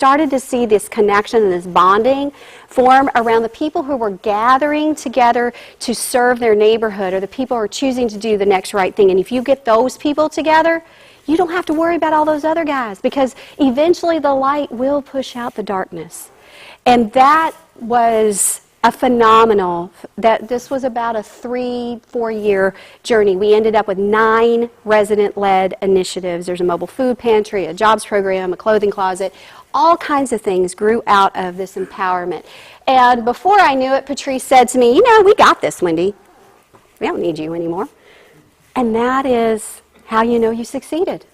started to see this connection and this bonding form around the people who were gathering together to serve their neighborhood, or the people who are choosing to do the next right thing. And if you get those people together, you don't have to worry about all those other guys, because eventually the light will push out the darkness. And that was a phenomenal, this was about a 3-4 year journey. We ended up with 9 resident-led initiatives. There's a mobile food pantry, a jobs program, a clothing closet. All kinds of things grew out of this empowerment. And before I knew it, Patrice said to me, we got this, Wendy. We don't need you anymore. And that is how you know you succeeded.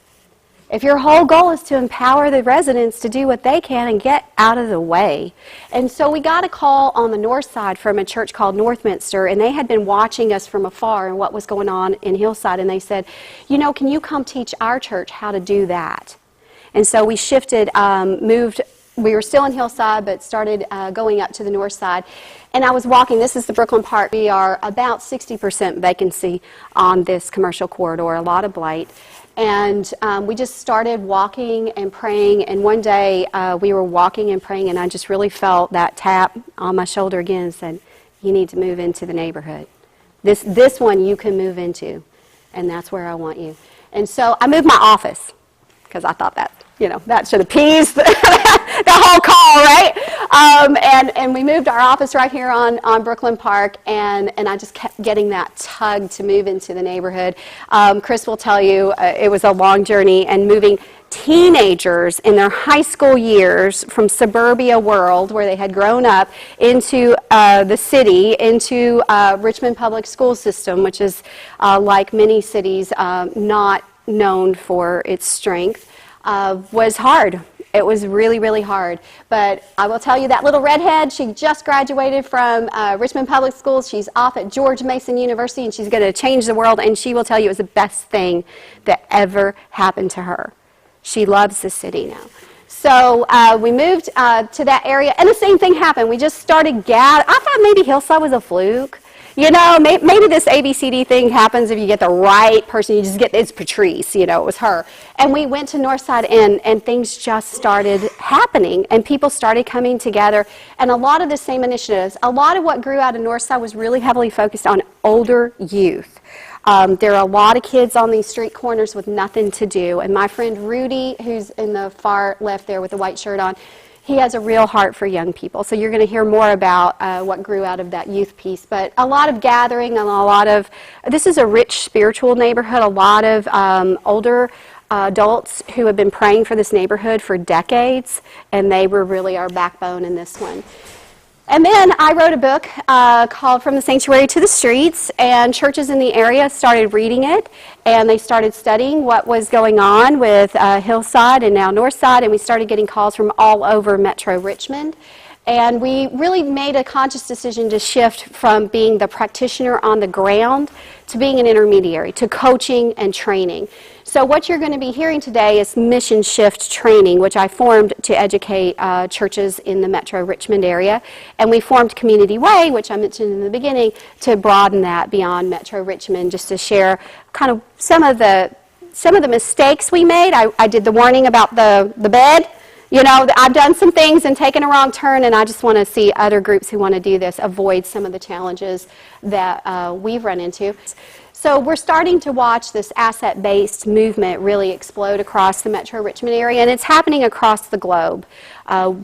If your whole goal is to empower the residents to do what they can and get out of the way. And so we got a call on the north side from a church called Northminster, and they had been watching us from afar and what was going on in Hillside, and they said, can you come teach our church how to do that? And so we shifted, moved. We were still in Hillside, but started going up to the north side. And I was walking, this is the Brooklyn Park. We are about 60% vacancy on this commercial corridor, a lot of blight. And we just started walking and praying, and one day we were walking and praying, and I just really felt that tap on my shoulder again and said, you need to move into the neighborhood. This one you can move into, and that's where I want you. And so I moved my office, because I thought that, that should appease the whole call, right? And we moved our office right here on Brooklyn Park, and I just kept getting that tug to move into the neighborhood. Chris will tell you it was a long journey, and moving teenagers in their high school years from suburbia world where they had grown up into the city, into Richmond public school system, which is like many cities not known for its strength. Was hard. It was really, really hard. But I will tell you, that little redhead, she just graduated from Richmond Public Schools. She's off at George Mason University, and she's going to change the world, and she will tell you it was the best thing that ever happened to her. She loves the city now. So we moved to that area, and the same thing happened. We just started I thought maybe Hillside was a fluke. Maybe this ABCD thing happens if you get the right person. You just get, it's Patrice, it was her. And we went to Northside, and things just started happening, and people started coming together. And a lot of the same initiatives, a lot of what grew out of Northside was really heavily focused on older youth. There are a lot of kids on these street corners with nothing to do. And my friend Rudy, who's in the far left there with the white shirt on, he has a real heart for young people. So you're going to hear more about what grew out of that youth piece. But a lot of gathering and this is a rich spiritual neighborhood, a lot of older adults who have been praying for this neighborhood for decades, and they were really our backbone in this one. And then I wrote a book called From the Sanctuary to the Streets, and churches in the area started reading it, and they started studying what was going on with Hillside and now Northside, and we started getting calls from all over Metro Richmond. And we really made a conscious decision to shift from being the practitioner on the ground to being an intermediary, to coaching and training. So what you're going to be hearing today is Mission Shift Training, which I formed to educate churches in the Metro Richmond area. And we formed Community Way, which I mentioned in the beginning, to broaden that beyond Metro Richmond, just to share kind of some of the mistakes we made. I did the warning about the bed. I've done some things and taken a wrong turn, and I just want to see other groups who want to do this avoid some of the challenges that we've run into. So we're starting to watch this asset-based movement really explode across the Metro Richmond area, and it's happening across the globe.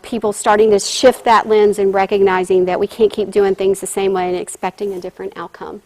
People starting to shift that lens and recognizing that we can't keep doing things the same way and expecting a different outcome.